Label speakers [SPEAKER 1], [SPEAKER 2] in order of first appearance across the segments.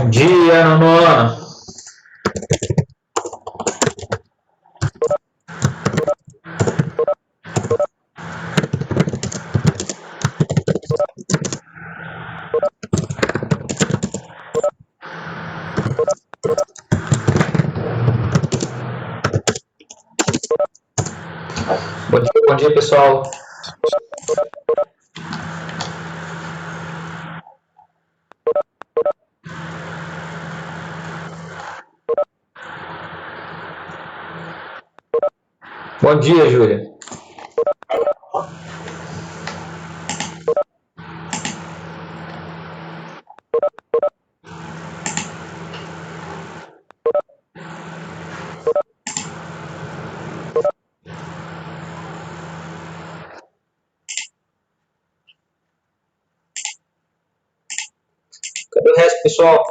[SPEAKER 1] Bom dia, Nonona. Bom dia, pessoal. Bom dia, Júlia. Cadê o resto, pessoal?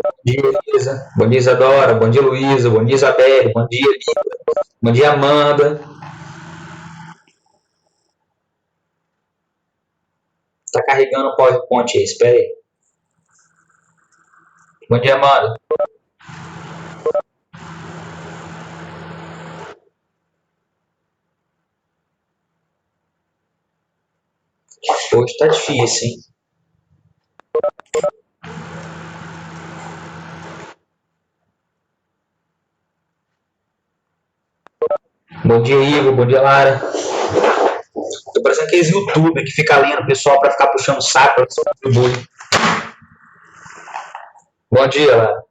[SPEAKER 1] Bom dia, Elisa. Bom dia, Isadora. Bom dia, Luísa. Bom dia, Isabelle. Bom dia, Lívia. Bom dia, Amanda. Tá carregando o PowerPoint aí, espera aí. Bom dia, Amanda. Hoje tá difícil, hein? Bom dia, Igor. Bom dia, Lara. Tô parecendo aqueles youtubers que fica lendo o pessoal pra ficar puxando o saco pra você contribuir. Bom dia, Lara.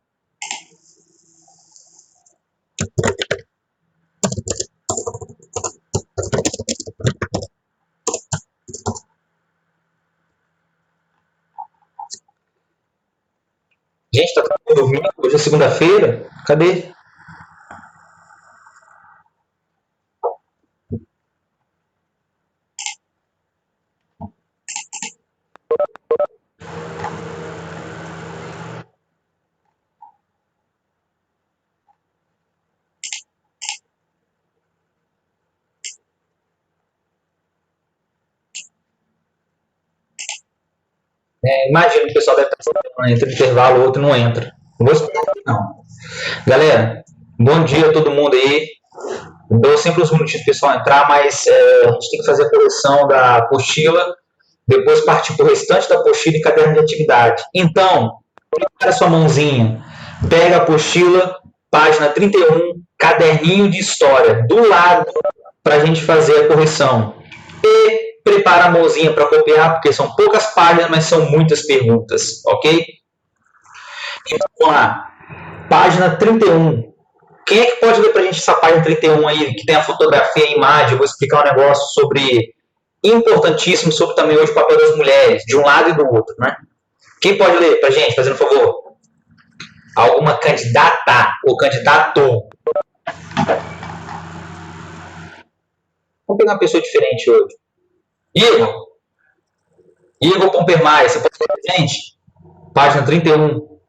[SPEAKER 1] Gente, tá dormindo? Hoje é segunda-feira? Cadê? Imagina que o pessoal deve estar entre um intervalo, o outro não entra. Não vou explicar aqui, não. Galera, bom dia a todo mundo aí. Dou sempre uns minutinhos para o pessoal entrar, mas a gente tem que fazer a correção da apostila, depois partir para o restante da apostila e caderno de atividade. Então, prepara sua mãozinha, pega a apostila, página 31, caderninho de história, do lado, para a gente fazer a correção. E prepara a mãozinha para copiar, porque são poucas páginas, mas são muitas perguntas, ok? Então, vamos lá. Página 31. Quem é que pode ler para a gente essa página 31 aí, que tem a fotografia e a imagem? Eu vou explicar um negócio sobre importantíssimo, sobre também hoje o papel das mulheres, de um lado e do outro, né? Quem pode ler para a gente, fazendo um favor? Alguma candidata ou candidato? Vamos pegar uma pessoa diferente hoje. Igor Pompermaia, você pode ler para a gente? Página 31.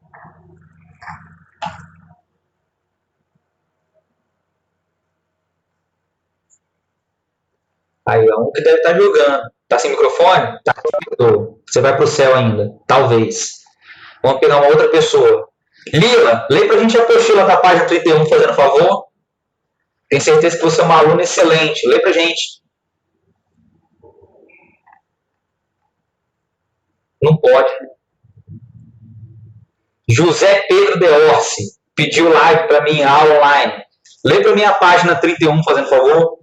[SPEAKER 1] Aí, um que deve estar jogando. Tá sem microfone? Tá. Você vai pro céu ainda. Talvez. Vamos pegar uma outra pessoa. Lila, lê pra gente a apostila da página 31, fazendo favor. Tenho certeza que você é uma aluna excelente. Lê pra gente. Não pode. José Pedro de Orsi pediu live pra mim, aula online. Lê pra mim a página 31, fazendo favor.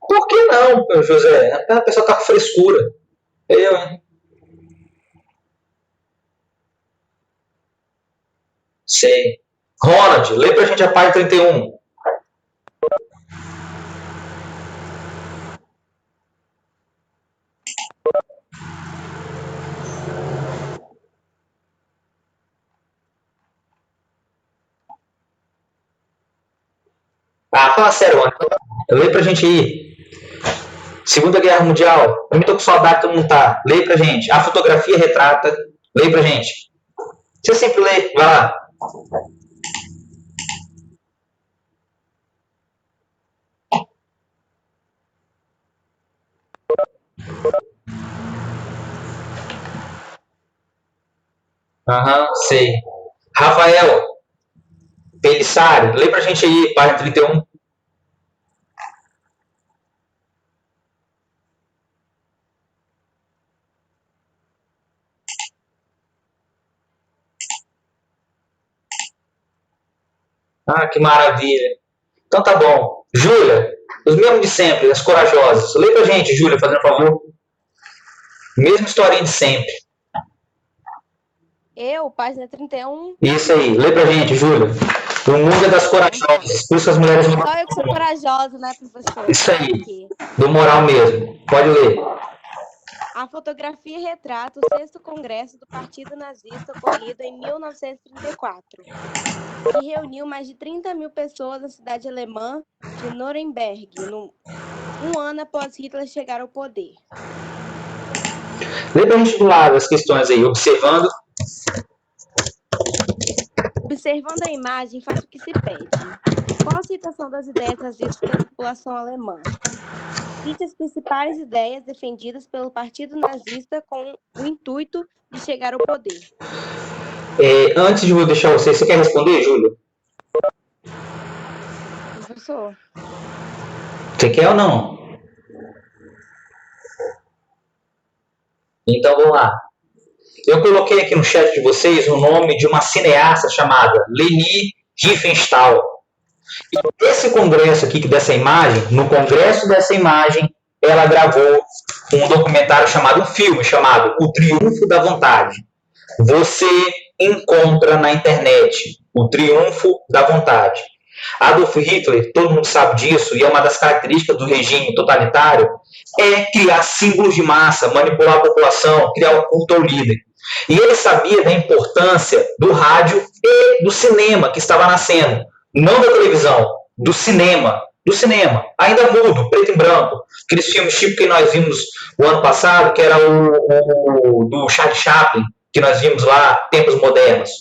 [SPEAKER 1] Por que não, José? A pessoa tá com frescura. Eu, hein? Sei. Ronald, lê pra gente a página 31. Ah, fala sério, mano. Lê pra gente aí. Segunda Guerra Mundial. Eu me tô com saudade, todo mundo tá. Lê pra gente. A fotografia retrata. Lê pra gente. Você sempre lê, vai lá. Aham, sei. Rafael Pelissari, lê pra gente aí, página 31. Ah, que maravilha. Então tá bom. Júlia, os mesmos de sempre, as corajosas. Lê pra gente, Júlia, fazendo favor. Mesma historinha de sempre.
[SPEAKER 2] Página 31.
[SPEAKER 1] Isso aí, lê pra gente, Júlia. O mundo é das corajosas, por isso as mulheres não.
[SPEAKER 2] Só eu que sou corajosa, né, professor?
[SPEAKER 1] Isso aí, do moral mesmo. Pode ler.
[SPEAKER 2] A fotografia retrata o 6º Congresso do Partido Nazista ocorrido em 1934, que reuniu mais de 30 mil pessoas na cidade alemã de Nuremberg, um ano após Hitler chegar ao poder.
[SPEAKER 1] Lê pra gente do lado as questões aí, observando.
[SPEAKER 2] Observando a imagem, faz o que se pede. Qual a citação das ideias nazistas pela população alemã? Cite as principais ideias defendidas pelo Partido Nazista com o intuito de chegar ao poder.
[SPEAKER 1] Antes de eu deixar você quer responder, Júlia?
[SPEAKER 2] Professor?
[SPEAKER 1] Você quer ou não? Então vamos lá. Eu coloquei aqui no chat de vocês o nome de uma cineasta chamada Leni Riefenstahl. E esse congresso aqui, dessa imagem, no congresso dessa imagem, ela gravou um documentário chamado, um filme chamado O Triunfo da Vontade. Você encontra na internet O Triunfo da Vontade. Adolf Hitler, todo mundo sabe disso, e é uma das características do regime totalitário, é criar símbolos de massa, manipular a população, criar um culto ao líder. E ele sabia da importância do rádio e do cinema que estava nascendo. Não da televisão, do cinema. Do cinema, ainda mudo, preto e branco. Aqueles filmes tipo que nós vimos o ano passado, que era o do Charlie Chaplin, que nós vimos lá, Tempos Modernos.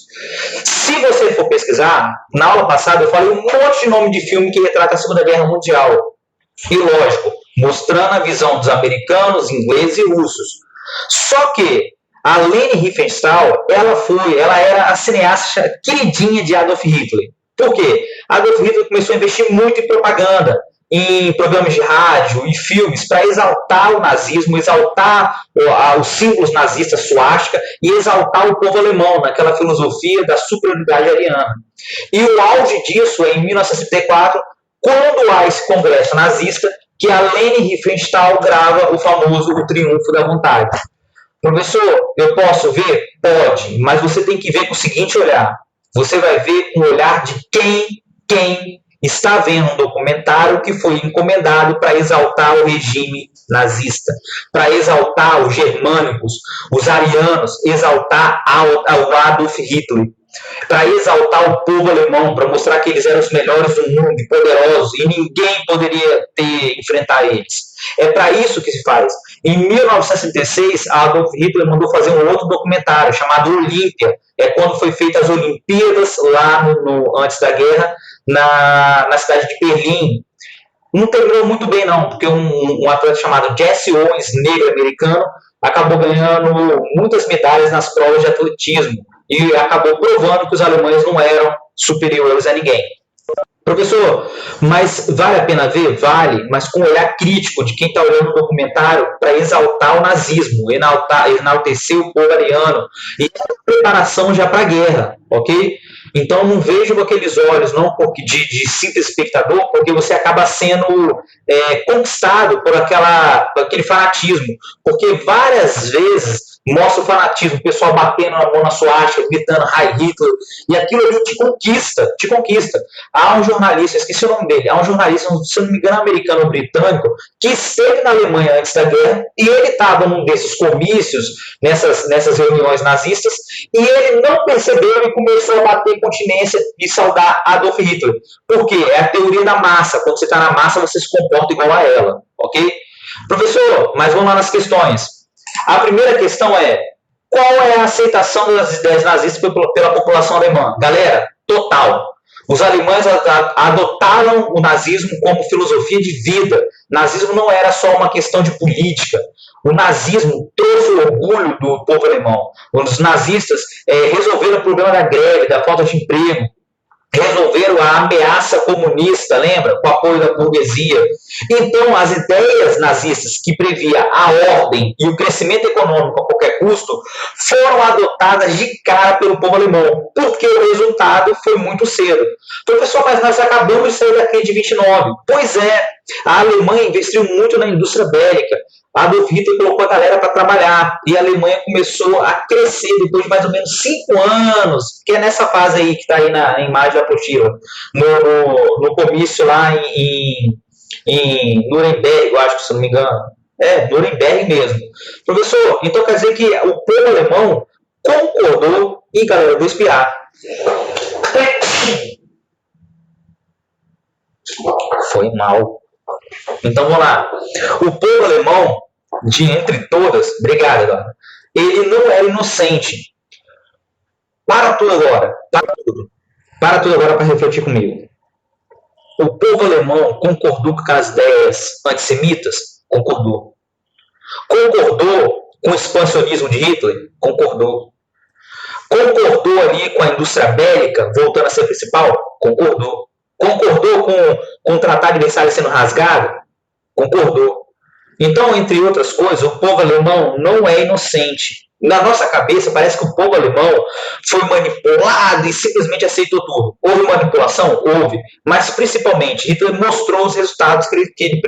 [SPEAKER 1] Se você for pesquisar, na aula passada eu falei um monte de nome de filme que retrata a Segunda Guerra Mundial. E lógico, mostrando a visão dos americanos, ingleses e russos. Só que a Leni Riefenstahl, ela era a cineasta queridinha de Adolf Hitler. Por quê? Adolf Hitler começou a investir muito em propaganda, em programas de rádio, em filmes, para exaltar o nazismo, exaltar os símbolos nazistas, suástica, e exaltar o povo alemão, naquela filosofia da superioridade ariana. E o auge disso é em 1934, quando há esse congresso nazista, que a Leni Riefenstahl grava o famoso O Triunfo da Vontade. Professor, eu posso ver? Pode, mas você tem que ver com o seguinte olhar. Você vai ver um olhar de quem está vendo um documentário que foi encomendado para exaltar o regime nazista, para exaltar os germânicos, os arianos, exaltar o Adolf Hitler, para exaltar o povo alemão, para mostrar que eles eram os melhores do mundo, poderosos, e ninguém poderia enfrentar eles. É para isso que se faz. Em 1966, Adolf Hitler mandou fazer um outro documentário chamado Olímpia. É quando foi feitas as Olimpíadas lá antes da guerra na cidade de Berlim. Não terminou muito bem não, porque um atleta chamado Jesse Owens, negro americano, acabou ganhando muitas medalhas nas provas de atletismo e acabou provando que os alemães não eram superiores a ninguém. Professor, mas vale a pena ver? Vale, mas com um olhar crítico de quem está olhando o documentário para exaltar o nazismo, enaltecer o povo ariano e preparação já para a guerra, ok? Então não vejo com aqueles olhos não de simples espectador, porque você acaba sendo conquistado por aquele fanatismo, porque várias vezes mostra o fanatismo, o pessoal batendo a mão na suástica, gritando Heil Hitler, e aquilo ali te conquista. Há um jornalista, esqueci o nome dele, há um jornalista, se não me engano, americano ou britânico, que esteve na Alemanha antes da guerra, e ele estava num desses comícios, nessas reuniões nazistas, e ele não percebeu e começou a bater continência e saudar Adolf Hitler. Por quê? É a teoria da massa. Quando você está na massa, você se comporta igual a ela, ok? Professor, mas vamos lá nas questões. A primeira questão é: Qual é a aceitação das ideias nazistas pela população alemã? Galera, total. Os alemães adotaram o nazismo como filosofia de vida. O nazismo não era só uma questão de política. O nazismo trouxe o orgulho do povo alemão. Os nazistas resolveram o problema da greve, da falta de emprego, resolveram a ameaça comunista, lembra? Com o apoio da burguesia. Então, as ideias nazistas que previa a ordem e o crescimento econômico a qualquer custo foram adotadas de cara pelo povo alemão, porque o resultado foi muito cedo. Professor, mas nós acabamos de sair da crise de 29. Pois é, a Alemanha investiu muito na indústria bélica. Adolf Hitler colocou a galera para trabalhar e a Alemanha começou a crescer depois de mais ou menos 5 anos, que é nessa fase aí que está aí na imagem da apostila, no comício lá em Nuremberg, eu acho que se não me engano. Nuremberg mesmo. Professor, então quer dizer que o povo alemão concordou e, galera, eu vou espiar. Foi mal. Então vamos lá. O povo alemão, de entre todas, obrigado, Eduardo, ele não era inocente. Para tudo agora. Para tudo agora para refletir comigo. O povo alemão concordou com as ideias antissemitas? Concordou. Concordou com o expansionismo de Hitler? Concordou. Concordou ali com a indústria bélica, voltando a ser principal? Concordou. Concordou com o Tratado de Versalhes sendo rasgado? Concordou. Então, entre outras coisas, o povo alemão não é inocente. Na nossa cabeça, parece que o povo alemão foi manipulado e simplesmente aceitou tudo. Houve manipulação? Houve. Mas, principalmente, Hitler mostrou os resultados que ele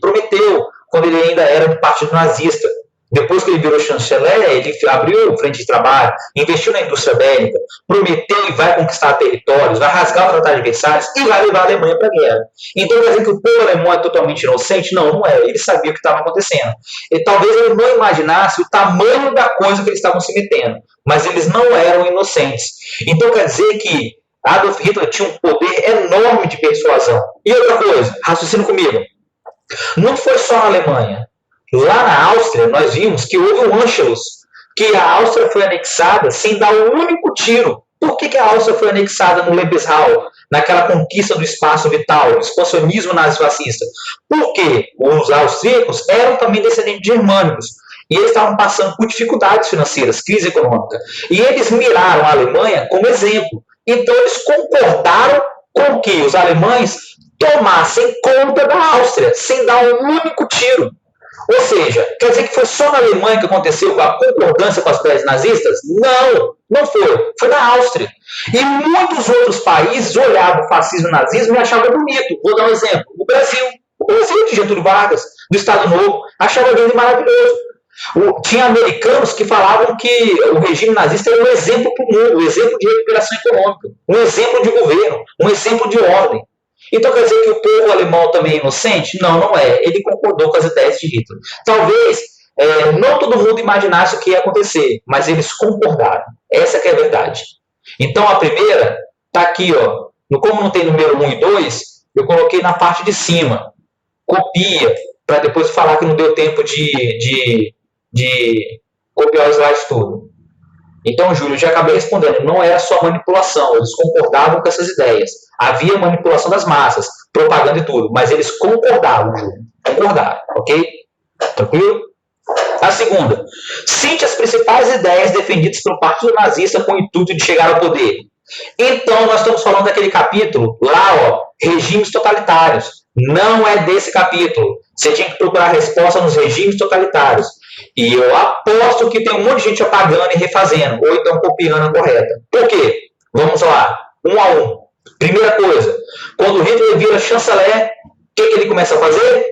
[SPEAKER 1] prometeu quando ele ainda era do partido nazista. Depois que ele virou chanceler, ele abriu frente de trabalho, investiu na indústria bélica, prometeu e vai conquistar territórios, vai rasgar o Tratado de Versalhes e vai levar a Alemanha para a guerra. Então, quer dizer que o povo alemão é totalmente inocente? Não, não é. Ele sabia o que estava acontecendo. E talvez ele não imaginasse o tamanho da coisa que eles estavam se metendo, mas eles não eram inocentes. Então, quer dizer que Adolf Hitler tinha um poder enorme de persuasão. E outra coisa, raciocina comigo, não foi só na Alemanha. Lá na Áustria, nós vimos que houve um Anschluss, que a Áustria foi anexada sem dar um único tiro. Por que a Áustria foi anexada no Lebensraum, naquela conquista do espaço vital, o expansionismo nazifascista? Porque os austríacos eram também descendentes de germânicos, e eles estavam passando por dificuldades financeiras, crise econômica. E eles miraram a Alemanha como exemplo. Então, eles concordaram com que os alemães tomassem conta da Áustria, sem dar um único tiro. Ou seja, quer dizer que foi só na Alemanha que aconteceu a concordância com as ideias nazistas? Não, não foi. Foi na Áustria. E muitos outros países olhavam o fascismo e o nazismo e achavam bonito. Vou dar um exemplo. O Brasil de Getúlio Vargas, do Estado Novo, achava ele maravilhoso. Tinha americanos que falavam que o regime nazista era um exemplo para o mundo, um exemplo de recuperação econômica, um exemplo de governo, um exemplo de ordem. Então quer dizer que o povo alemão também é inocente? Não, não é. Ele concordou com as ideias de Hitler. Talvez não todo mundo imaginasse o que ia acontecer, mas eles concordaram. Essa que é a verdade. Então a primeira está aqui, ó. Como não tem número 1 e 2, eu coloquei na parte de cima. Copia, para depois falar que não deu tempo de copiar o slide todo. Então, Júlio, já acabei respondendo, não era só manipulação, eles concordavam com essas ideias. Havia manipulação das massas, propaganda e tudo, mas eles concordavam, Júlio. Concordaram, ok? Tranquilo? A segunda, cite as principais ideias defendidas pelo Partido Nazista com o intuito de chegar ao poder. Então, nós estamos falando daquele capítulo, lá, ó, regimes totalitários. Não é desse capítulo. Você tinha que procurar a resposta nos regimes totalitários. E eu aposto que tem um monte de gente apagando e refazendo, ou então copiando a correta. Por quê? Vamos lá, um a um. Primeira coisa, quando Hitler vira chanceler, o que ele começa a fazer?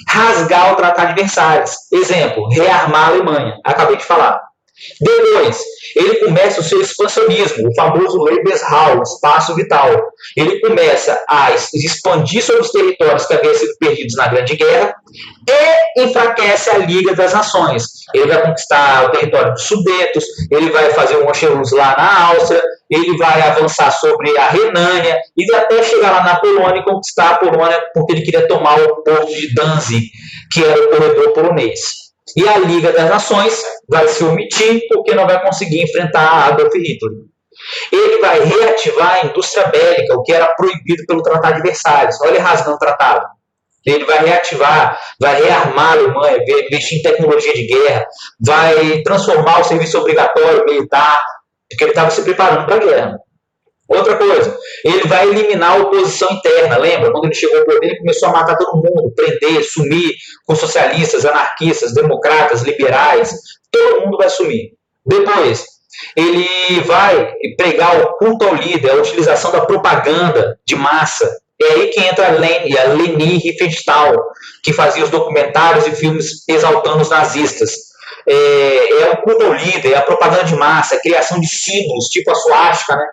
[SPEAKER 1] Rasgar o Tratado de Versalhes. Exemplo, rearmar a Alemanha. Acabei de falar. Depois, ele começa o seu expansionismo, o famoso Lebensraum, o espaço vital. Ele começa a expandir sobre os territórios que haviam sido perdidos na Grande Guerra e enfraquece a Liga das Nações. Ele vai conquistar o território dos Sudetos, ele vai fazer um Anschluss lá na Áustria, ele vai avançar sobre a Renânia e até chegar lá na Polônia e conquistar a Polônia porque ele queria tomar o porto de Danzig, que era o corredor polonês. E a Liga das Nações vai se omitir porque não vai conseguir enfrentar Adolf Hitler. Ele vai reativar a indústria bélica, o que era proibido pelo Tratado de Versalhes. Olha ele rasgando o tratado. Ele vai reativar, vai rearmar a Alemanha, vai investir em tecnologia de guerra, vai transformar o serviço obrigatório militar, porque ele estava se preparando para a guerra. Outra coisa, ele vai eliminar a oposição interna. Lembra? Quando ele chegou ao poder, ele começou a matar todo mundo, prender, sumir com socialistas, anarquistas, democratas, liberais. Todo mundo vai sumir. Depois, ele vai pregar o culto ao líder, a utilização da propaganda de massa. É aí que entra a Leni Riefenstahl, que fazia os documentários e filmes exaltando os nazistas. É o culto ao líder, é a propaganda de massa, a criação de símbolos, tipo a suástica, né?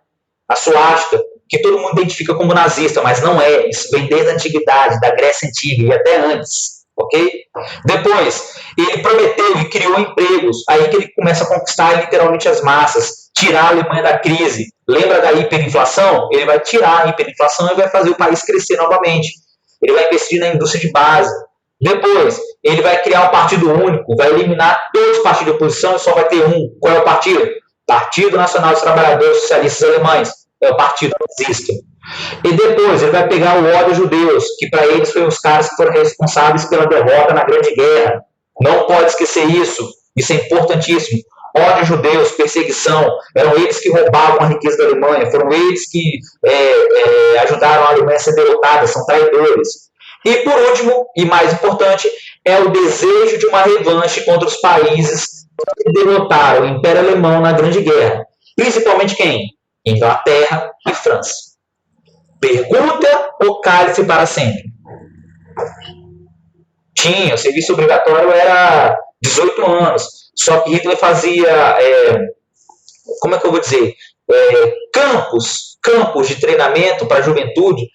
[SPEAKER 1] A suástica, que todo mundo identifica como nazista, mas não é. Isso vem desde a antiguidade, da Grécia Antiga e até antes. Ok? Depois, ele prometeu e criou empregos. Aí que ele começa a conquistar literalmente as massas, tirar a Alemanha da crise. Lembra da hiperinflação? Ele vai tirar a hiperinflação e vai fazer o país crescer novamente. Ele vai investir na indústria de base. Depois, ele vai criar um partido único, vai eliminar todos os partidos de oposição e só vai ter um. Qual é o partido? Partido Nacional dos Trabalhadores Socialistas Alemães. É o partido nazista. E depois ele vai pegar o ódio aos judeus, que para eles foram os caras que foram responsáveis pela derrota na Grande Guerra. Não pode esquecer isso. Isso é importantíssimo. Ódio aos judeus, perseguição. Eram eles que roubavam a riqueza da Alemanha. Foram eles que ajudaram a Alemanha a ser derrotada. São traidores. E por último, e mais importante, é o desejo de uma revanche contra os países que derrotaram o Império Alemão na Grande Guerra. Principalmente quem? Inglaterra e França. Pergunta ou cálice para sempre? Tinha, o serviço obrigatório era 18 anos. Só que Hitler fazia, como é que eu vou dizer? Campos de treinamento para a juventude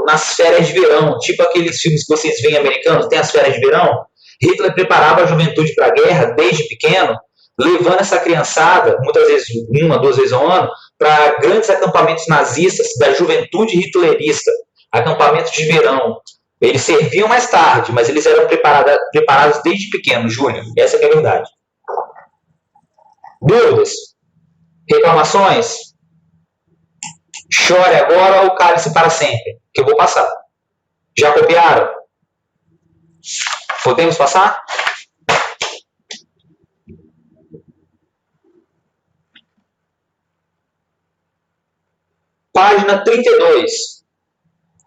[SPEAKER 1] nas férias de verão. Tipo aqueles filmes que vocês veem americanos, tem as férias de verão. Hitler preparava a juventude para a guerra desde pequeno, levando essa criançada, muitas vezes 1, 2 vezes ao ano, para grandes acampamentos nazistas da juventude hitlerista, acampamentos de verão. Eles serviam mais tarde, mas eles eram preparados desde pequeno, Júnior. Essa é a verdade. Dúvidas? Reclamações? Chore agora ou cale-se para sempre, que eu vou passar. Já copiaram? Podemos passar? Página 32.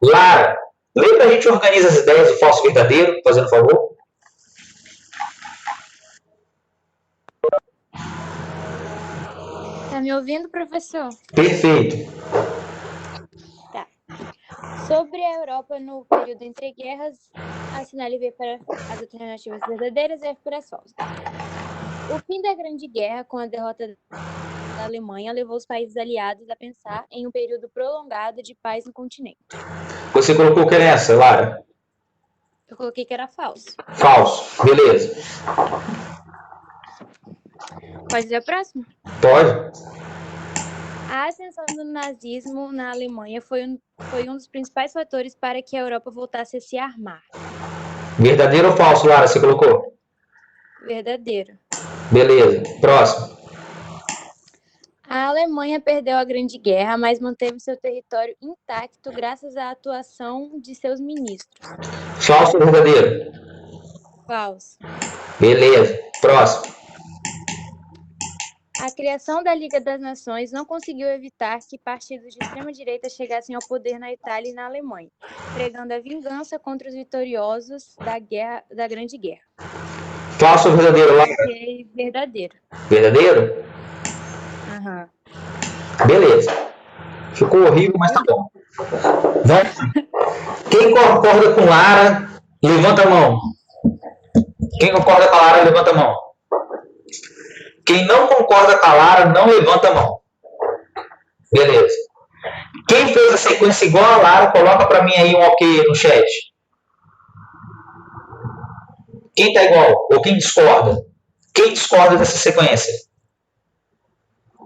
[SPEAKER 1] Lara, lê pra gente organiza as ideias do falso verdadeiro, fazendo favor.
[SPEAKER 2] Tá me ouvindo, professor?
[SPEAKER 1] Perfeito.
[SPEAKER 2] Tá. Sobre a Europa no período entre guerras, assinale V para as alternativas verdadeiras e F para as falsas. O fim da Grande Guerra, com a derrota da Alemanha, levou os países aliados a pensar em um período prolongado de paz no continente.
[SPEAKER 1] Você colocou o que era essa, Lara?
[SPEAKER 2] Eu coloquei que era falso.
[SPEAKER 1] Falso. Beleza.
[SPEAKER 2] Pode ir a próxima?
[SPEAKER 1] Pode.
[SPEAKER 2] A ascensão do nazismo na Alemanha foi um dos principais fatores para que a Europa voltasse a se armar.
[SPEAKER 1] Verdadeiro ou falso, Lara? Você colocou?
[SPEAKER 2] Verdadeiro.
[SPEAKER 1] Beleza. Próximo.
[SPEAKER 2] A Alemanha perdeu a Grande Guerra, mas manteve seu território intacto graças à atuação de seus ministros.
[SPEAKER 1] Falso ou verdadeiro?
[SPEAKER 2] Falso.
[SPEAKER 1] Beleza. Próximo.
[SPEAKER 2] A criação da Liga das Nações não conseguiu evitar que partidos de extrema-direita chegassem ao poder na Itália e na Alemanha, pregando a vingança contra os vitoriosos da Grande Guerra.
[SPEAKER 1] Falso ou verdadeiro, Lara?
[SPEAKER 2] Verdadeiro.
[SPEAKER 1] Verdadeiro?
[SPEAKER 2] Aham.
[SPEAKER 1] Beleza. Ficou horrível, mas tá bom. Vamos. Quem concorda com Lara, levanta a mão. Quem concorda com a Lara, levanta a mão. Quem não concorda com a Lara, não levanta a mão. Beleza. Quem fez a sequência igual a Lara, coloca pra mim aí um ok no chat. Quem tá igual? Ou quem discorda? Quem discorda dessa sequência?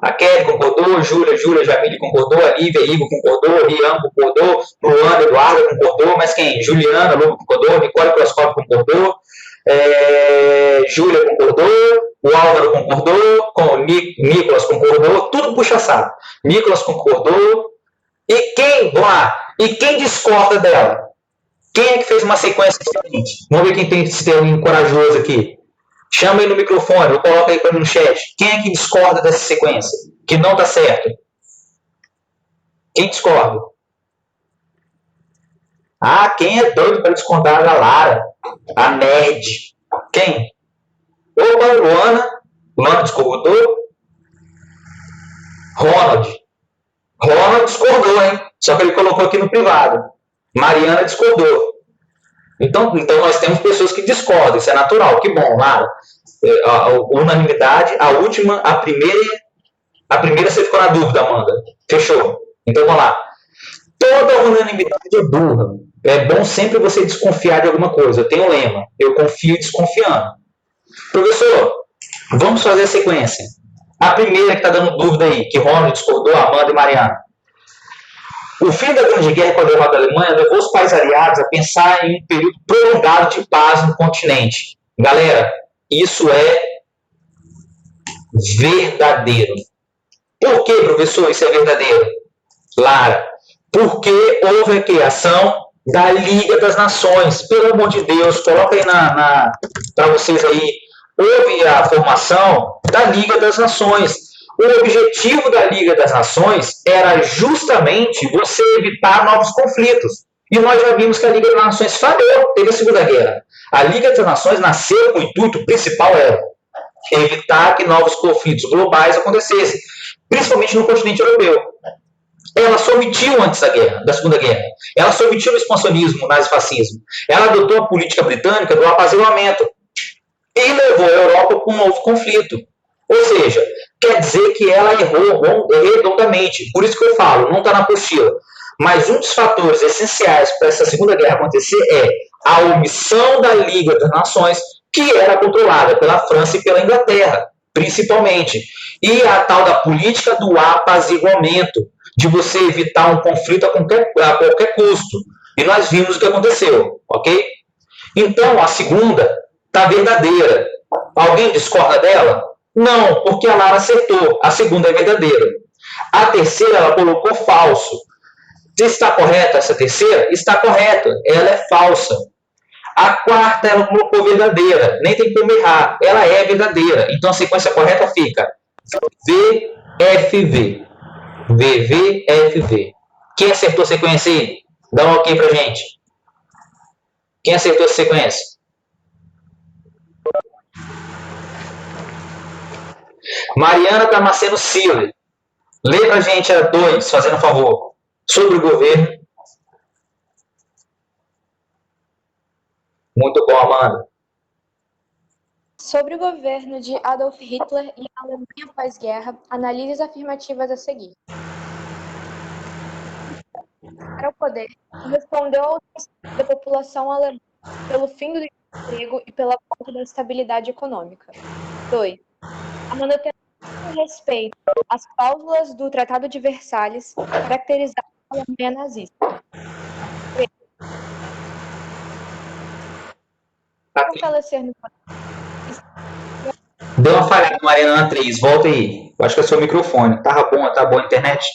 [SPEAKER 1] A Kelly concordou, Júlia, Jamile concordou, a Lívia, Igor concordou, Rian concordou, Luana, Eduardo concordou, mas quem? Juliana, Lu concordou, Nicole Proscópio concordou, Júlia concordou, o Álvaro concordou, o Nicolas concordou, tudo puxa-saco. Nicolas concordou. E quem discorda dela? Quem é que fez uma sequência diferente? Vamos ver se tem alguém corajoso aqui. Chama aí no microfone, ou coloca aí para mim no chat. Quem é que discorda dessa sequência? Que não tá certo? Quem discorda? Quem é doido para discordar da Lara? A nerd. Quem? Opa, Luana discordou? Ronald discordou, hein? Só que ele colocou aqui no privado. Mariana discordou. Então nós temos pessoas que discordam, isso é natural. Que bom, Lara. A unanimidade, a primeira você ficou na dúvida, Amanda. Fechou. Então vamos lá. Toda unanimidade é burra. É bom sempre você desconfiar de alguma coisa. Eu tenho um lema. Eu confio desconfiando. Professor, vamos fazer a sequência. A primeira que está dando dúvida aí, que Ronald discordou, Amanda e Mariana. O fim da Grande Guerra com a derrota da Alemanha levou os países aliados a pensar em um período prolongado de paz no continente. Galera, isso é verdadeiro. Por que, professor, isso é verdadeiro? Lara, porque houve a criação da Liga das Nações. Pelo amor de Deus, coloca aí para vocês aí. Houve a formação da Liga das Nações. O objetivo da Liga das Nações era justamente você evitar novos conflitos. E nós já vimos que a Liga das Nações falhou, teve a Segunda Guerra. A Liga das Nações nasceu com o intuito principal era evitar que novos conflitos globais acontecessem, principalmente no continente europeu. Ela se omitiu antes da Segunda Guerra. Ela se omitiu no expansionismo, no nazifascismo. Ela adotou a política britânica do apaziguamento e levou a Europa para um novo conflito. Ou seja, quer dizer que ela errou redondamente. Por isso que eu falo, não está na apostila. Mas um dos fatores essenciais para essa Segunda Guerra acontecer é a omissão da Liga das Nações, que era controlada pela França e pela Inglaterra, principalmente. E a tal da política do apaziguamento, de você evitar um conflito a qualquer custo. E nós vimos o que aconteceu, ok? Então, a segunda está verdadeira. Alguém discorda dela? Não, porque a Lara acertou. A segunda é verdadeira. A terceira, ela colocou falso. Está correta essa terceira? Está correta. Ela é falsa. A quarta, ela colocou verdadeira. Nem tem como errar. Ela é verdadeira. Então, a sequência correta fica VFV. VVFV. Quem acertou a sequência aí? Dá um ok pra gente. Quem acertou a sequência? Mariana Damasceno Silva. Lê pra gente a 2, fazendo um favor. Sobre o governo. Muito bom, Amanda.
[SPEAKER 2] Sobre o governo de Adolf Hitler e a Alemanha pós-guerra, analise as afirmativas a seguir. Para o poder, respondeu ao da população alemã pelo fim do desemprego e pela falta da estabilidade econômica. 2. A manutenção e respeito às cláusulas do Tratado de Versalhes caracterizaram a Alemanha nazista. 3. Fortalecer no poder.
[SPEAKER 1] Deu uma falhada, Mariana, na 3. Volta aí. Eu acho que é o seu microfone. Tá boa a internet?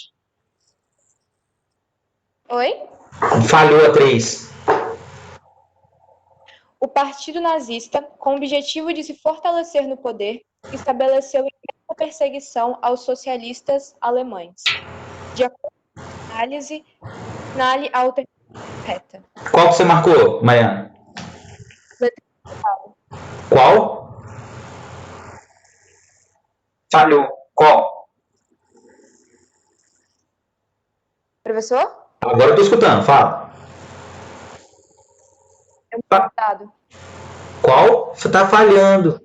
[SPEAKER 2] Oi?
[SPEAKER 1] Falhou a 3.
[SPEAKER 2] O Partido Nazista, com o objetivo de se fortalecer no poder, estabeleceu intensa perseguição aos socialistas alemães. De acordo com a análise, assinale a alternativa correta.
[SPEAKER 1] Qual que você marcou, Mariana? Qual? Falhou. Qual?
[SPEAKER 2] Professor?
[SPEAKER 1] Agora eu tô escutando, fala. Qual? Você tá falhando.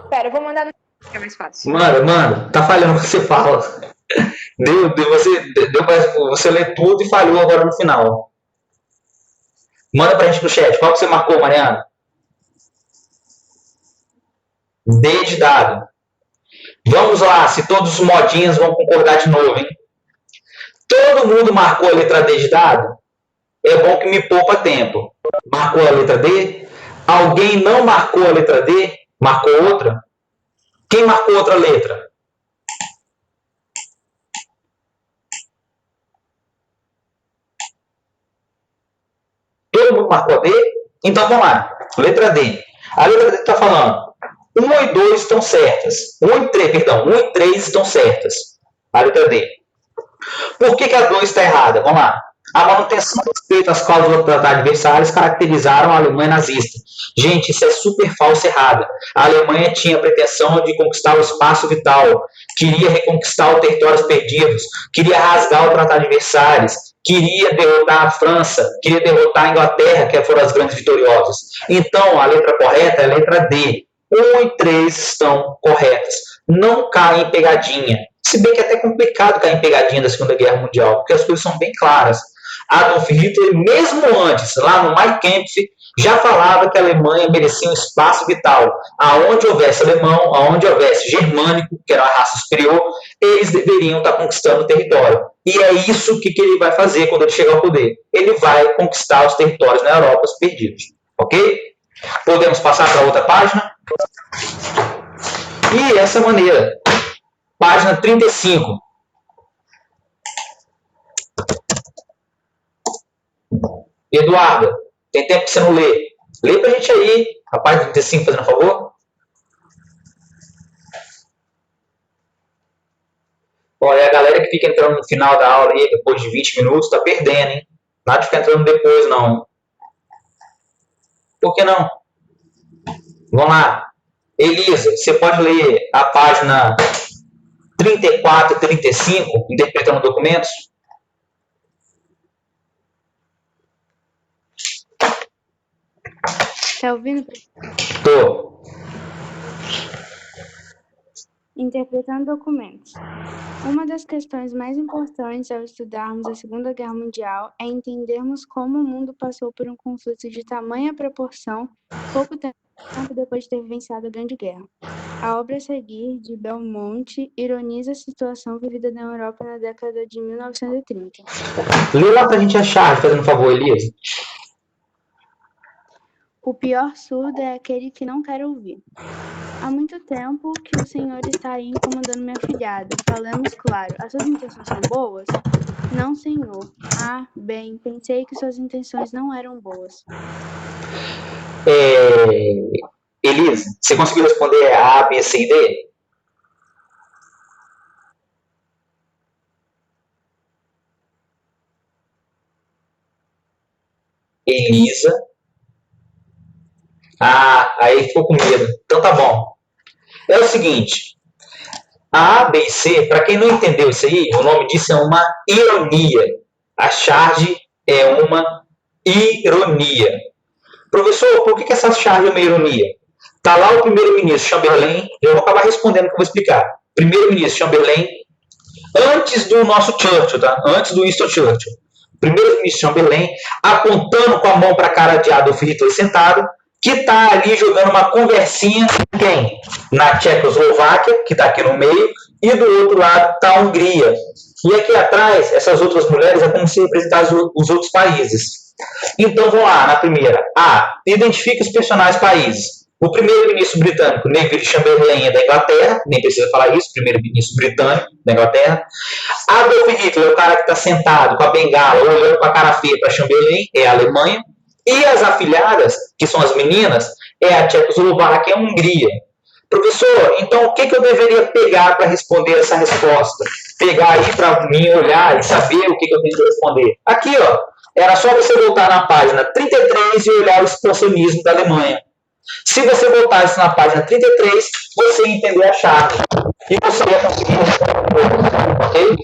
[SPEAKER 2] Pera, eu vou mandar no que é mais fácil.
[SPEAKER 1] Manda. Tá falhando o que você fala. Você lê tudo e falhou agora no final. Manda pra gente no chat. Qual que você marcou, Mariana? D de dado. Vamos lá, se todos os modinhos vão concordar de novo, hein? Todo mundo marcou a letra D de dado? É bom que me poupa tempo. Marcou a letra D? Alguém não marcou a letra D? Marcou outra? Quem marcou outra letra? Todo mundo marcou a D? Então vamos lá. Letra D. A letra D está falando 1 e 2 estão certas. 1 e 3 estão certas. A letra D. Por que a 2 está errada? Vamos lá. A manutenção do respeito às cláusulas adversárias caracterizaram a Alemanha nazista. Gente, isso é super falso e errado. A Alemanha tinha a pretensão de conquistar o espaço vital, queria reconquistar os territórios perdidos, queria rasgar o Tratado de Versalhes, queria derrotar a França, queria derrotar a Inglaterra, que foram as grandes vitoriosas. Então, a letra correta é a letra D. 1 e 3 estão corretas. Não caem em pegadinha. Se bem que é até complicado cair em pegadinha da Segunda Guerra Mundial, porque as coisas são bem claras. Adolf Hitler, mesmo antes, lá no Mein Kampf, já falava que a Alemanha merecia um espaço vital. Aonde houvesse alemão, aonde houvesse germânico, que era uma raça superior, eles deveriam estar conquistando o território. E é isso que ele vai fazer quando ele chegar ao poder. Ele vai conquistar os territórios na Europa perdidos. Ok? Podemos passar para outra página? E dessa maneira, página 35. Eduarda, tem tempo que você não lê. Lê pra gente aí, a página 35, fazendo um favor. Olha, a galera que fica entrando no final da aula aí, depois de 20 minutos, tá perdendo, hein? Nada de ficar entrando depois, não. Por que não? Vamos lá. Elisa, você pode ler a página 34 e 35, interpretando documentos?
[SPEAKER 2] Tá ouvindo?
[SPEAKER 1] Tô.
[SPEAKER 2] Interpretando documentos. Uma das questões mais importantes ao estudarmos a Segunda Guerra Mundial é entendermos como o mundo passou por um conflito de tamanha proporção pouco tempo depois de ter vencido a Grande Guerra. A obra a seguir, de Belmonte, ironiza a situação vivida na Europa na década de 1930.
[SPEAKER 1] Lê lá pra gente achar, fazendo um favor, Elisa.
[SPEAKER 2] O pior surdo é aquele que não quer ouvir. Há muito tempo que o senhor está aí incomodando minha afilhada. Falamos claro. As suas intenções são boas? Não, senhor. Ah, bem, pensei que suas intenções não eram boas.
[SPEAKER 1] Elisa, você conseguiu responder A, B, C e D? Elisa. Ah, aí ficou com medo. Então tá bom. É o seguinte, a A, B e C, para quem não entendeu isso aí, o nome disso é uma ironia. A charge é uma ironia. Professor, por que essa charge é uma ironia? Tá lá o primeiro-ministro Chamberlain, eu vou acabar respondendo o que eu vou explicar. Primeiro-ministro Chamberlain, antes do nosso Churchill, tá? Antes do Winston Churchill. Primeiro-ministro Chamberlain, apontando com a mão para a cara de Adolf Hitler sentado, que está ali jogando uma conversinha com quem? Na Tchecoslováquia, que está aqui no meio, e do outro lado está a Hungria. E aqui atrás, essas outras mulheres é como se representassem os outros países. Então, vamos lá, na primeira. A. Identifique os personagens países. O primeiro-ministro britânico, Neville Chamberlain, é da Inglaterra, nem precisa falar isso, primeiro-ministro britânico da Inglaterra. Adolf Hitler é o cara que está sentado com a bengala, olhando com a cara feia para Chamberlain, é a Alemanha. E as afilhadas, que são as meninas, é a Tchecoslováquia e a Hungria. Professor, então o que eu deveria pegar para responder essa resposta? Pegar aí para mim, olhar e saber o que eu tenho que responder. Aqui, ó, era só você voltar na página 33 e olhar o expansionismo da Alemanha. Se você voltasse na página 33, você ia entender a chave. E você ia conseguir responder. Ok?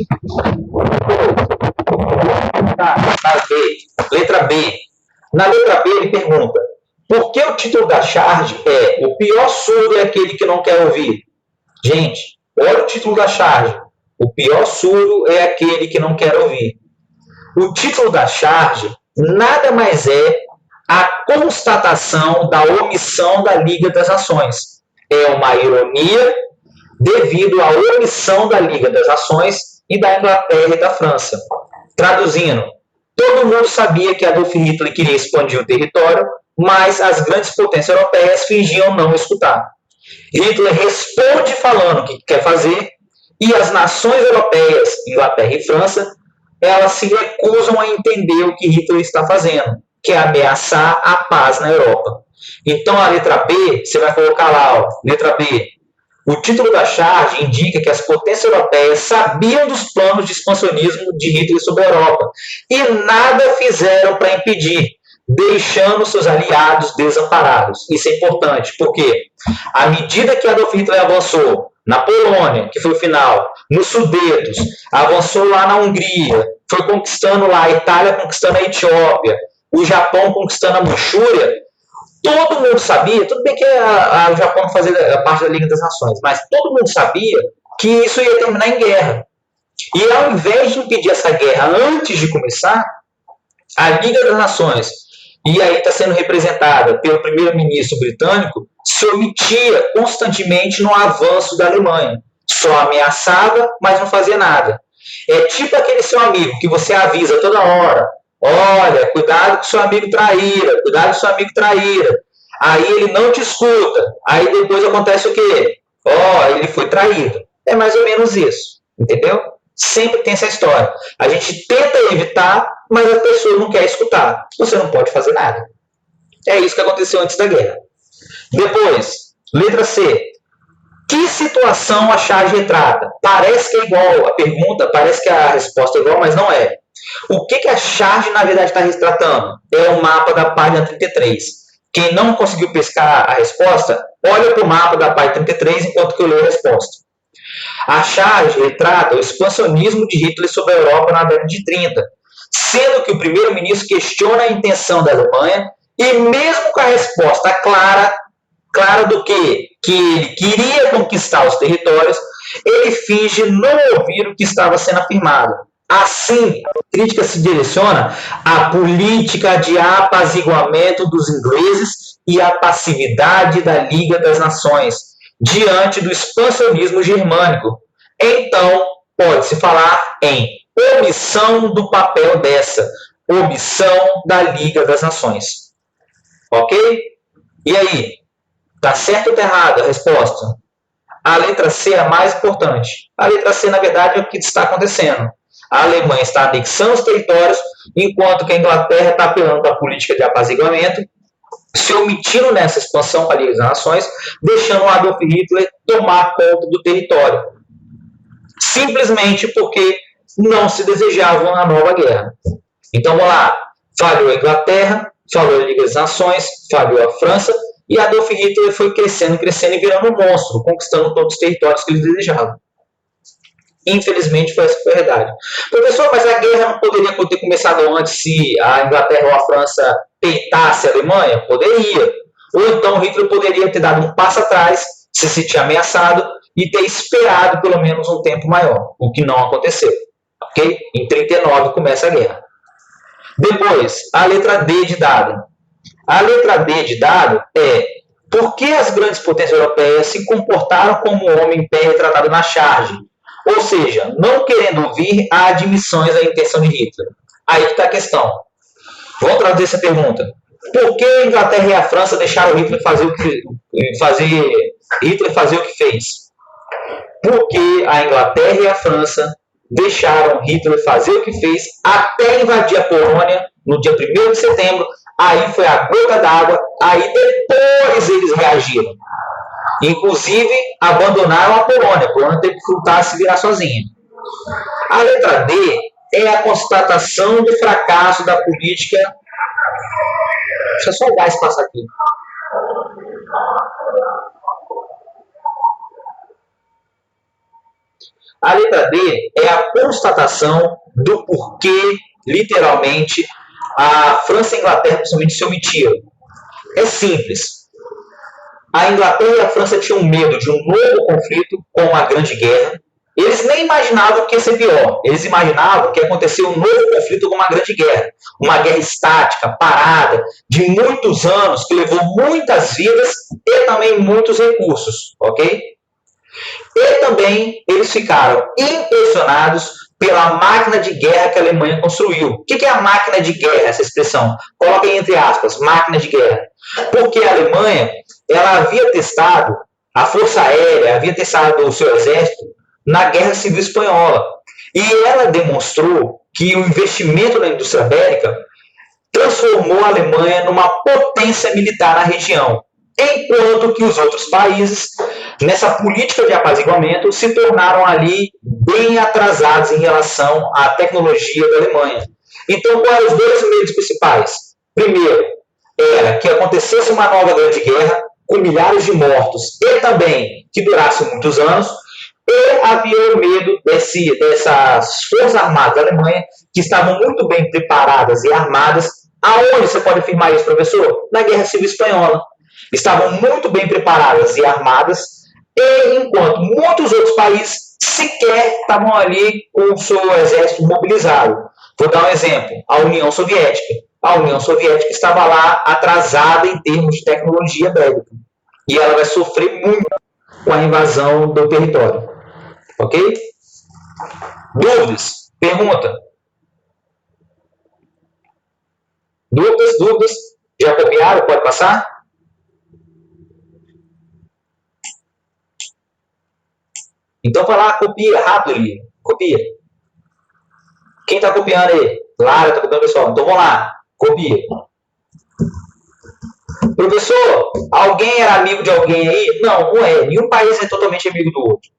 [SPEAKER 1] Tá, na B. Letra B. Na letra B, ele pergunta, por que o título da charge é o pior surdo é aquele que não quer ouvir? Gente, olha o título da charge. O pior surdo é aquele que não quer ouvir. O título da charge nada mais é a constatação da omissão da Liga das Nações. É uma ironia devido à omissão da Liga das Nações e da Inglaterra e da França. Traduzindo, todo mundo sabia que Adolf Hitler queria expandir o território, mas as grandes potências europeias fingiam não escutar. Hitler responde falando o que quer fazer, e as nações europeias, Inglaterra e França, elas se recusam a entender o que Hitler está fazendo, que é ameaçar a paz na Europa. Então, a letra B, você vai colocar lá, ó, letra B. O título da charge indica que as potências europeias sabiam dos planos de expansionismo de Hitler sobre a Europa e nada fizeram para impedir, deixando seus aliados desamparados. Isso é importante, porque à medida que Adolf Hitler avançou na Polônia, que foi o final, nos Sudetos, avançou lá na Hungria, foi conquistando lá a Itália, conquistando a Etiópia, o Japão conquistando a Manchúria, todo mundo sabia, tudo bem que o Japão fazia parte da Liga das Nações, mas todo mundo sabia que isso ia terminar em guerra. E ao invés de impedir essa guerra antes de começar, a Liga das Nações, e aí está sendo representada pelo primeiro-ministro britânico, se omitia constantemente no avanço da Alemanha. Só ameaçava, mas não fazia nada. É tipo aquele seu amigo que você avisa toda hora: olha, cuidado com seu amigo traíra, cuidado com seu amigo traíra. Aí ele não te escuta. Aí depois acontece o quê? Ele foi traído. É mais ou menos isso, entendeu? Sempre tem essa história. A gente tenta evitar, mas a pessoa não quer escutar. Você não pode fazer nada. É isso que aconteceu antes da guerra. Depois, letra C. Que situação a charge retrata? Parece que é igual a pergunta, parece que a resposta é igual, mas não é. O que a charge, na verdade, está retratando? É o mapa da página 33. Quem não conseguiu pescar a resposta, olha para o mapa da página 33 enquanto que eu leio a resposta. A charge retrata o expansionismo de Hitler sobre a Europa na década de 30, sendo que o primeiro-ministro questiona a intenção da Alemanha e mesmo com a resposta clara do que ele queria conquistar os territórios, ele finge não ouvir o que estava sendo afirmado. Assim, a crítica se direciona à política de apaziguamento dos ingleses e à passividade da Liga das Nações diante do expansionismo germânico. Então, pode-se falar em omissão do papel dessa, omissão da Liga das Nações. Ok? E aí? Tá certo ou tá errado a resposta? A letra C é a mais importante. A letra C, na verdade, é o que está acontecendo. A Alemanha está anexando os territórios, enquanto que a Inglaterra está apelando para a política de apaziguamento, se omitindo nessa expansão para a Liga das Nações, deixando o Adolf Hitler tomar conta do território. Simplesmente porque não se desejavam uma nova guerra. Então, vamos lá. Falhou a Inglaterra, falhou a Liga das Nações, falhou a França, e Adolf Hitler foi crescendo e virando um monstro, conquistando todos os territórios que ele desejava. Infelizmente, essa foi a verdade. Professor, mas a guerra não poderia ter começado antes se a Inglaterra ou a França peitasse a Alemanha? Poderia. Ou então Hitler poderia ter dado um passo atrás, se sentir ameaçado, e ter esperado pelo menos um tempo maior, o que não aconteceu. Ok? Em 1939 começa a guerra. Depois, a letra D de dado. A letra D de dado é: por que as grandes potências europeias se comportaram como o homem em pé retratado na charge? Ou seja, não querendo ouvir as admissões da intenção de Hitler. Aí está a questão. Vamos trazer essa pergunta. Por que a Inglaterra e a França deixaram Hitler fazer o que fez? Porque a Inglaterra e a França deixaram Hitler fazer o que fez até invadir a Polônia no dia 1º de setembro. Aí foi a gota d'água, aí depois eles reagiram. Inclusive, abandonaram a Polônia. A Polônia teve que lutar a se virar sozinha. A letra D é a constatação do fracasso da política. Deixa eu só olhar esse passo aqui. A letra D é a constatação do porquê, literalmente, a França e a Inglaterra principalmente se omitiram. É simples. A Inglaterra e a França tinham medo de um novo conflito com uma grande guerra. Eles nem imaginavam que ia ser pior. Eles imaginavam que ia acontecer um novo conflito com uma grande guerra. Uma guerra estática, parada, de muitos anos, que levou muitas vidas e também muitos recursos. Ok? E também eles ficaram impressionados pela máquina de guerra que a Alemanha construiu. O que é a máquina de guerra, essa expressão? Coloca aí entre aspas, máquina de guerra. Porque a Alemanha, ela havia testado a Força Aérea, havia testado o seu exército na Guerra Civil Espanhola. E ela demonstrou que o investimento na indústria bélica transformou a Alemanha numa potência militar na região, enquanto que os outros países, nessa política de apaziguamento, se tornaram ali bem atrasados em relação à tecnologia da Alemanha. Então, quais eram os dois medos principais? Primeiro, era que acontecesse uma nova grande guerra, com milhares de mortos, e também que durasse muitos anos, e havia o medo dessas forças armadas da Alemanha, que estavam muito bem preparadas e armadas. Aonde você pode afirmar isso, professor? Na Guerra Civil Espanhola. Estavam muito bem preparadas e armadas, e enquanto muitos outros países sequer estavam ali com o seu exército mobilizado. Vou dar um exemplo, a União Soviética. A União Soviética estava lá atrasada em termos de tecnologia bélica. E ela vai sofrer muito com a invasão do território. Ok? Dúvidas? Pergunta? Dúvidas? Já copiaram? Pode passar? Então vai lá, copia rápido ali. Copia. Quem está copiando aí? Lara está copiando, pessoal. Então vamos lá. Copia. Professor, alguém era amigo de alguém aí? Não, não é. Nenhum país é totalmente amigo do outro.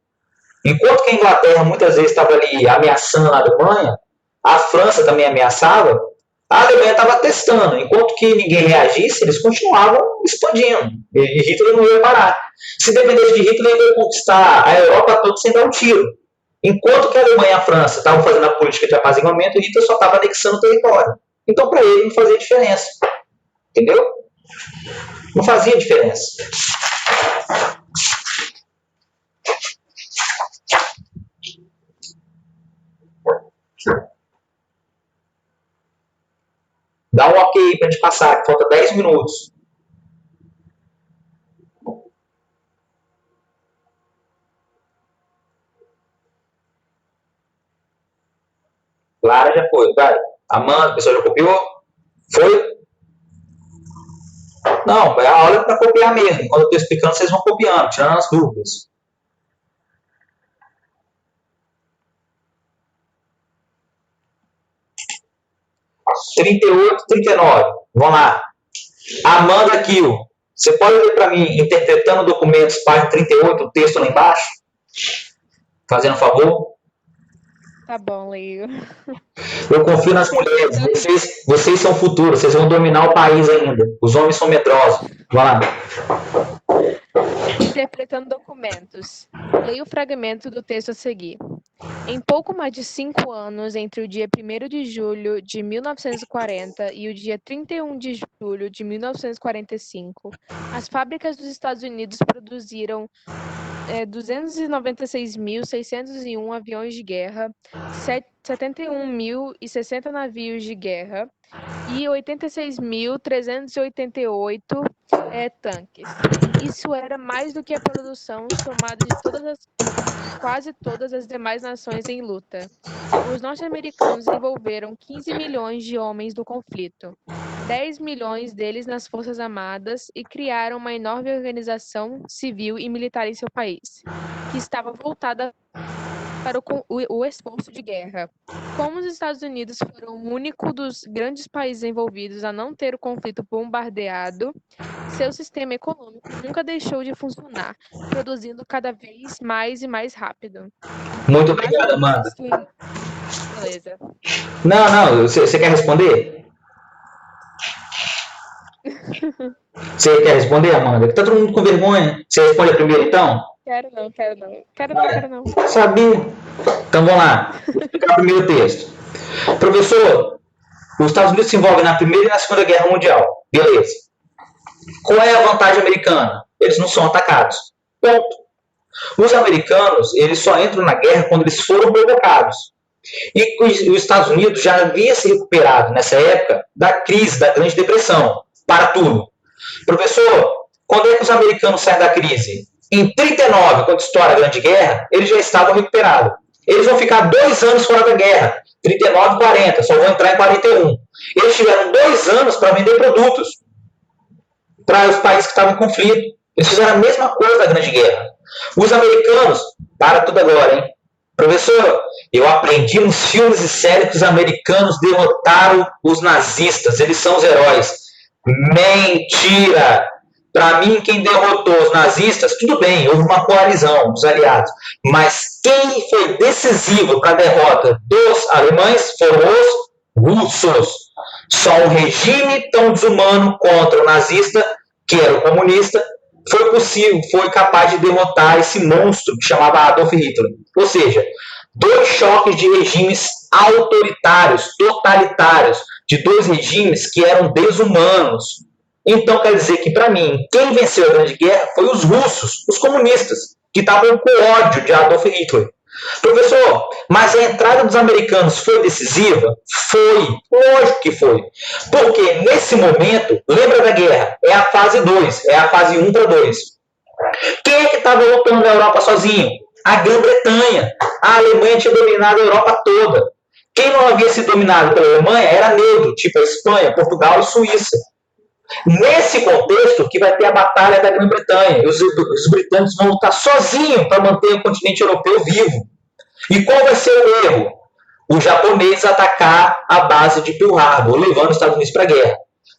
[SPEAKER 1] Enquanto que a Inglaterra muitas vezes estava ali ameaçando a Alemanha, a França também ameaçava, a Alemanha estava testando. Enquanto que ninguém reagisse, eles continuavam expandindo. E Hitler não ia parar. Se dependesse de Hitler, ele ia conquistar a Europa toda sem dar um tiro. Enquanto que a Alemanha e a França estavam fazendo a política de apaziguamento, Hitler só estava anexando o território. Então, para ele, não fazia diferença. Entendeu? Não fazia diferença. Dá um ok aí pra gente passar, que falta 10 minutos. Lara já foi, vai. Amanda, a pessoa já copiou? Foi? Não, a aula é para copiar mesmo. Quando eu estou explicando, vocês vão copiando, tirando as dúvidas. 38, 39. Vamos lá. Amanda Kiel. Você pode ler para mim, interpretando documentos, página 38, o texto lá embaixo? Fazendo um favor?
[SPEAKER 2] Tá bom, Leio.
[SPEAKER 1] Eu confio nas mulheres. Vocês são futuros. Vocês vão dominar o país ainda. Os homens são medrosos. Vamos lá.
[SPEAKER 2] Interpretando documentos. Leia o fragmento do texto a seguir. Em pouco mais de 5 anos, entre o dia 1º de julho de 1940 e o dia 31 de julho de 1945, as fábricas dos Estados Unidos produziram 296.601 aviões de guerra, 71.060 navios de guerra e 86.388 tanques. Isso era mais do que a produção somada de quase todas as demais nações em luta. Os norte-americanos envolveram 15 milhões de homens no conflito, 10 milhões deles nas Forças Armadas, e criaram uma enorme organização civil e militar em seu país, que estava voltada para o esforço de guerra. Como os Estados Unidos foram o único dos grandes países envolvidos a não ter o conflito bombardeado, seu sistema econômico nunca deixou de funcionar, produzindo cada vez mais e mais rápido.
[SPEAKER 1] Muito obrigado, Amanda.
[SPEAKER 2] Beleza.
[SPEAKER 1] Não, você quer responder? Você quer responder, Amanda? Tá todo mundo com vergonha. Você responde primeiro, então?
[SPEAKER 2] Quero não.
[SPEAKER 1] Sabia. Então vamos lá. Vou explicar o primeiro texto. Professor, os Estados Unidos se envolvem na Primeira e na Segunda Guerra Mundial. Beleza. Qual é a vantagem americana? Eles não são atacados. Ponto. Os americanos, eles só entram na guerra quando eles foram provocados. E os Estados Unidos já havia se recuperado nessa época da crise, da Grande Depressão, para tudo. Professor, quando é que os americanos saem da crise? Em 39, quando estoura a Grande Guerra, eles já estavam recuperados. Eles vão ficar 2 anos fora da guerra, 39 e 40, só vão entrar em 41. Eles tiveram 2 anos para vender produtos para os países que estavam em conflito. Eles fizeram a mesma coisa da Grande Guerra. Os americanos, para tudo agora, hein? Professor, eu aprendi nos filmes e séries que os americanos derrotaram os nazistas, eles são os heróis. Mentira! Para mim, quem derrotou os nazistas, tudo bem, houve uma coalizão dos aliados, mas quem foi decisivo para a derrota dos alemães foram os russos. Só um regime tão desumano contra o nazista, que era o comunista, foi capaz de derrotar esse monstro que chamava Adolf Hitler. Ou seja, 2 choques de regimes autoritários, totalitários, de 2 regimes que eram desumanos. Então, quer dizer que, para mim, quem venceu a Grande Guerra foi os russos, os comunistas, que estavam com ódio de Adolf Hitler. Professor, mas a entrada dos americanos foi decisiva? Foi, lógico que foi. Porque, nesse momento, lembra da guerra? É a fase 2, é a fase 1 para 2. Quem é que estava lutando na Europa sozinho? A Grã-Bretanha. A Alemanha tinha dominado a Europa toda. Quem não havia sido dominado pela Alemanha era neutro, tipo a Espanha, Portugal e Suíça. Nesse contexto que vai ter a Batalha da Grã-Bretanha. Os britânicos vão lutar sozinhos para manter o continente europeu vivo. E qual vai ser o erro? Os japoneses atacar a base de Pearl Harbor, levando os Estados Unidos para a guerra.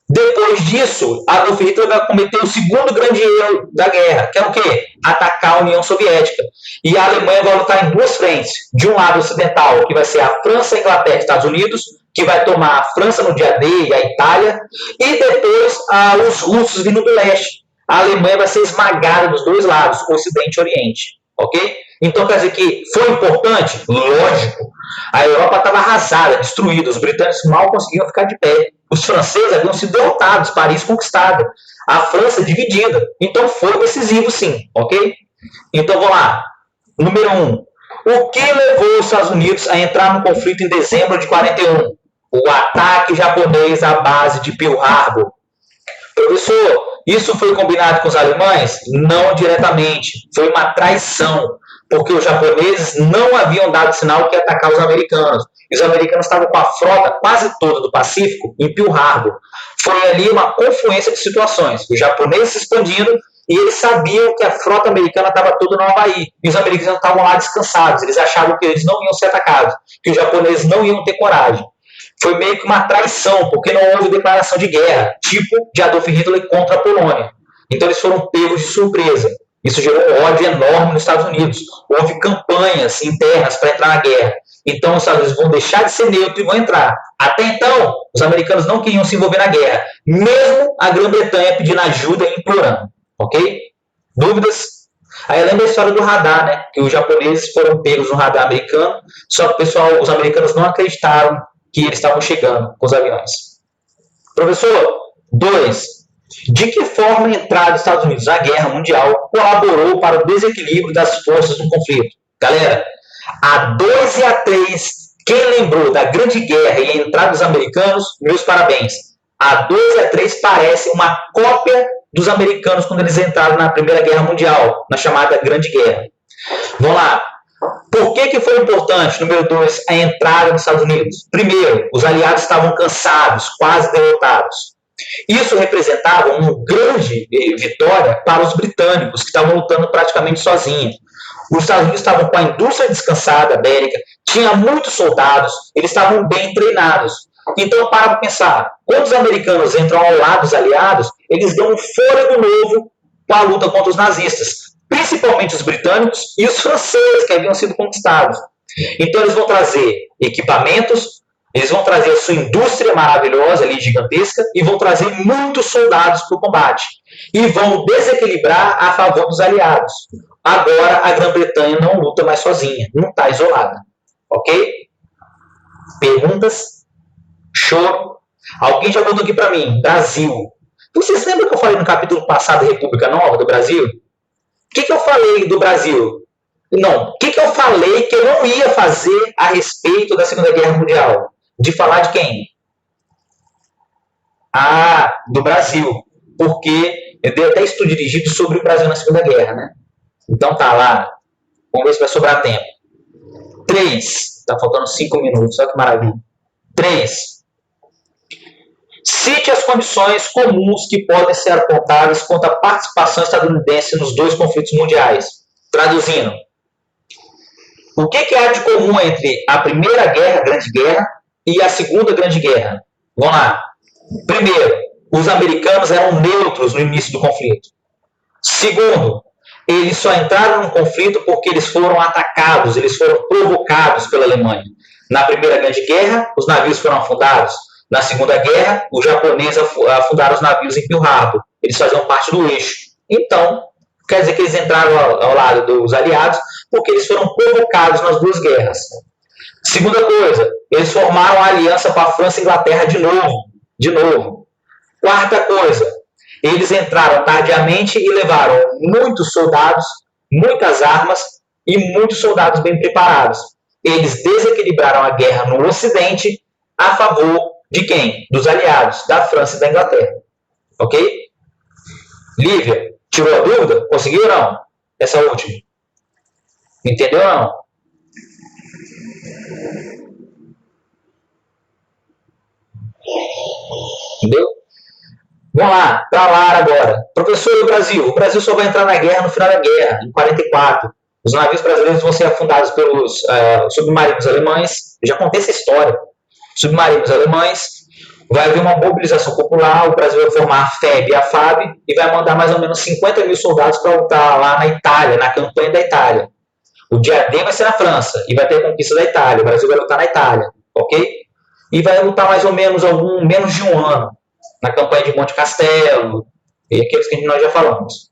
[SPEAKER 1] Depois disso, Adolf Hitler vai cometer o segundo grande erro da guerra, que é o quê? Atacar a União Soviética. E a Alemanha vai lutar em 2 frentes. De um lado ocidental, que vai ser a França, a Inglaterra e Estados Unidos, que vai tomar a França no dia D e a Itália, e depois os russos vindo do leste. A Alemanha vai ser esmagada dos 2 lados, Ocidente e Oriente. Ok? Então quer dizer que foi importante? Lógico. A Europa estava arrasada, destruída, os britânicos mal conseguiam ficar de pé. Os franceses haviam sido derrotados, Paris conquistada, a França dividida. Então foi decisivo sim, ok? Então vamos lá. Número 1. O que levou os Estados Unidos a entrar no conflito em dezembro de 41? O ataque japonês à base de Pearl Harbor. Professor, isso foi combinado com os alemães? Não diretamente. Foi uma traição, porque os japoneses não haviam dado sinal que ia atacar os americanos. E os americanos estavam com a frota quase toda do Pacífico em Pearl Harbor. Foi ali uma confluência de situações. Os japoneses se expandindo e eles sabiam que a frota americana estava toda no Havaí. E os americanos estavam lá descansados. Eles achavam que eles não iam ser atacados, que os japoneses não iam ter coragem. Foi meio que uma traição, porque não houve declaração de guerra, tipo de Adolf Hitler contra a Polônia. Então eles foram pegos de surpresa. Isso gerou um ódio enorme nos Estados Unidos. Houve campanhas internas para entrar na guerra. Então os Estados Unidos vão deixar de ser neutro e vão entrar. Até então, os americanos não queriam se envolver na guerra, mesmo a Grã-Bretanha pedindo ajuda e implorando. Ok? Dúvidas? Aí lembra a história do radar, né? Que os japoneses foram pegos no radar americano, só que os americanos não acreditaram que eles estavam chegando com os aviões. Professor, 2. De que forma a entrada dos Estados Unidos na Guerra Mundial colaborou para o desequilíbrio das forças no conflito? Galera, a 2 e a 3, quem lembrou da Grande Guerra e a entrada dos americanos, meus parabéns. A 2 e a 3 parece uma cópia dos americanos quando eles entraram na Primeira Guerra Mundial, na chamada Grande Guerra. Vamos lá. Por que foi importante, número 2, a entrada dos Estados Unidos? Primeiro, os aliados estavam cansados, quase derrotados. Isso representava uma grande vitória para os britânicos, que estavam lutando praticamente sozinhos. Os Estados Unidos estavam com a indústria descansada, bélica, tinha muitos soldados, eles estavam bem treinados. Então, para pensar, quando os americanos entram ao lado dos aliados, eles dão um fôlego novo para a luta contra os nazistas, principalmente os britânicos e os franceses que haviam sido conquistados. Então eles vão trazer equipamentos, eles vão trazer a sua indústria maravilhosa ali, gigantesca, e vão trazer muitos soldados para o combate. E vão desequilibrar a favor dos aliados. Agora a Grã-Bretanha não luta mais sozinha, não está isolada. Ok? Perguntas? Show? Alguém já mandou aqui para mim, Brasil. Vocês lembram que eu falei no capítulo passado, República Nova do Brasil? O que eu falei do Brasil? Não, o que eu falei que eu não ia fazer a respeito da Segunda Guerra Mundial? De falar de quem? Ah, do Brasil. Porque eu dei até estudo dirigido sobre o Brasil na Segunda Guerra, né? Então tá lá. Vamos ver se vai sobrar tempo. 3. Está faltando 5 minutos, olha que maravilha. 3. Cite as condições comuns que podem ser apontadas quanto à participação estadunidense nos 2 conflitos mundiais. Traduzindo, o que há de comum entre a Primeira Guerra, Grande Guerra, e a Segunda Grande Guerra? Vamos lá. Primeiro, os americanos eram neutros no início do conflito. Segundo, eles só entraram no conflito porque eles foram atacados, eles foram provocados pela Alemanha. Na Primeira Grande Guerra, os navios foram afundados. Na Segunda Guerra, os japoneses afundaram os navios em Pearl Harbor. Eles faziam parte do eixo. Então, quer dizer que eles entraram ao lado dos aliados porque eles foram provocados nas 2 guerras. Segunda coisa, eles formaram a aliança com a França e a Inglaterra de novo. Quarta coisa, eles entraram tardiamente e levaram muitos soldados, muitas armas e muitos soldados bem preparados. Eles desequilibraram a guerra no Ocidente a favor de quem? Dos aliados, da França e da Inglaterra. Ok? Lívia, tirou a dúvida? Conseguiu ou não? Essa última. Entendeu ou não? Entendeu? Vamos lá, para Lara agora. Professor do Brasil. O Brasil só vai entrar na guerra no final da guerra, em 44. Os navios brasileiros vão ser afundados pelos submarinos alemães. Eu já contei essa história. Submarinos alemães. Vai haver uma mobilização popular. O Brasil vai formar a FEB e a FAB e vai mandar mais ou menos 50 mil soldados para lutar lá na Itália, na campanha da Itália. O dia D vai ser na França e vai ter a conquista da Itália. O Brasil vai lutar na Itália, ok? E vai lutar mais ou menos menos de um ano na campanha de Monte Castelo e aqueles que nós já falamos.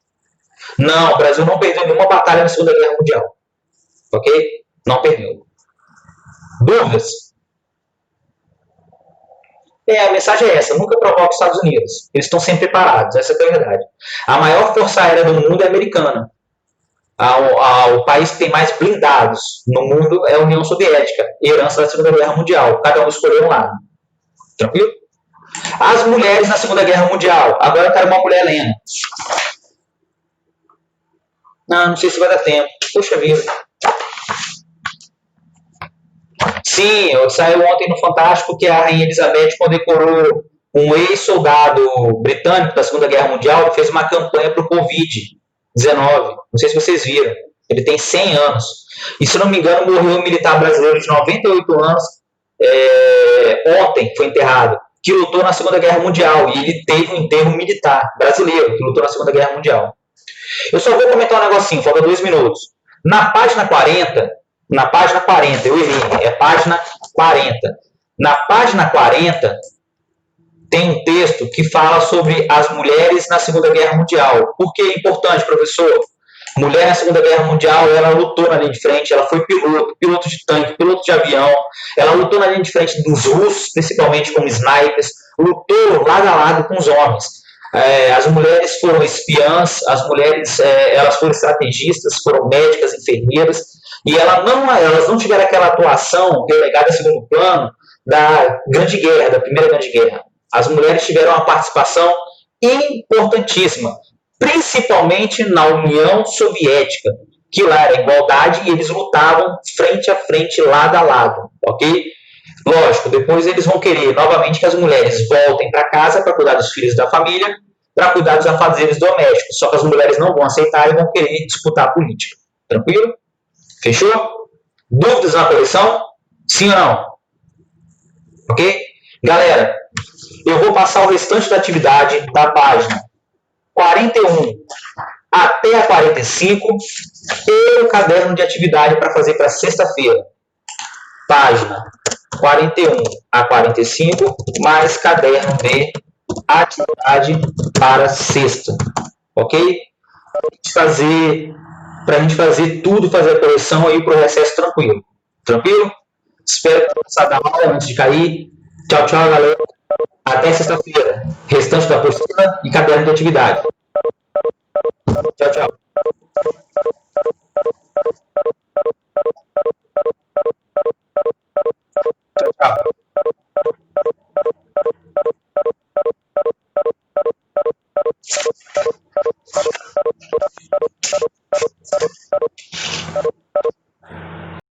[SPEAKER 1] Não, o Brasil não perdeu nenhuma batalha na Segunda Guerra Mundial, ok? Não perdeu. Dúvidas? A mensagem é essa, nunca provoca os Estados Unidos. Eles estão sempre preparados, essa é a verdade. A maior força aérea do mundo é americana. O país que tem mais blindados no mundo é a União Soviética, herança da Segunda Guerra Mundial. Cada um escolheu um lado. Tranquilo? As mulheres na Segunda Guerra Mundial. Agora eu quero uma mulher lendo. Não sei se vai dar tempo. Puxa vida. Sim, saiu ontem no Fantástico que a Rainha Elizabeth condecorou um ex-soldado britânico da Segunda Guerra Mundial que fez uma campanha para o Covid-19. Não sei se vocês viram. Ele tem 100 anos. E, se não me engano, morreu um militar brasileiro de 98 anos. Ontem foi enterrado. Que lutou na Segunda Guerra Mundial. E ele teve um enterro militar brasileiro que lutou na Segunda Guerra Mundial. Eu só vou comentar um negocinho, falta 2 minutos. Na página 40, eu errei, é página 40. Na página 40, tem um texto que fala sobre as mulheres na Segunda Guerra Mundial. Por que é importante, professor? Mulher na Segunda Guerra Mundial, ela lutou na linha de frente, ela foi piloto de tanque, piloto de avião, ela lutou na linha de frente dos russos, principalmente como snipers, lutou lado a lado com os homens. As mulheres foram espiãs, as mulheres elas foram estrategistas, foram médicas, enfermeiras, e elas não tiveram aquela atuação relegada a segundo plano da Grande Guerra, da Primeira Grande Guerra. As mulheres tiveram uma participação importantíssima, principalmente na União Soviética, que lá era igualdade e eles lutavam frente a frente, lado a lado, ok? Lógico, depois eles vão querer novamente que as mulheres voltem para casa para cuidar dos filhos da família, para cuidar dos afazeres domésticos. Só que as mulheres não vão aceitar e vão querer disputar a política. Tranquilo? Fechou? Dúvidas na correção? Sim ou não? Ok? Galera, eu vou passar o restante da atividade da página 41 até a 45 e o caderno de atividade para fazer para sexta-feira. Página 41 a 45, mais caderno de atividade para sexta. Ok? Para a gente fazer tudo, fazer a correção e ir para o recesso tranquilo. Tranquilo? Espero que possa dar aula antes de cair. Tchau, tchau, galera. Até sexta-feira. Restante da apostila e caderno de atividade. Tchau, tchau. Tchau, tchau.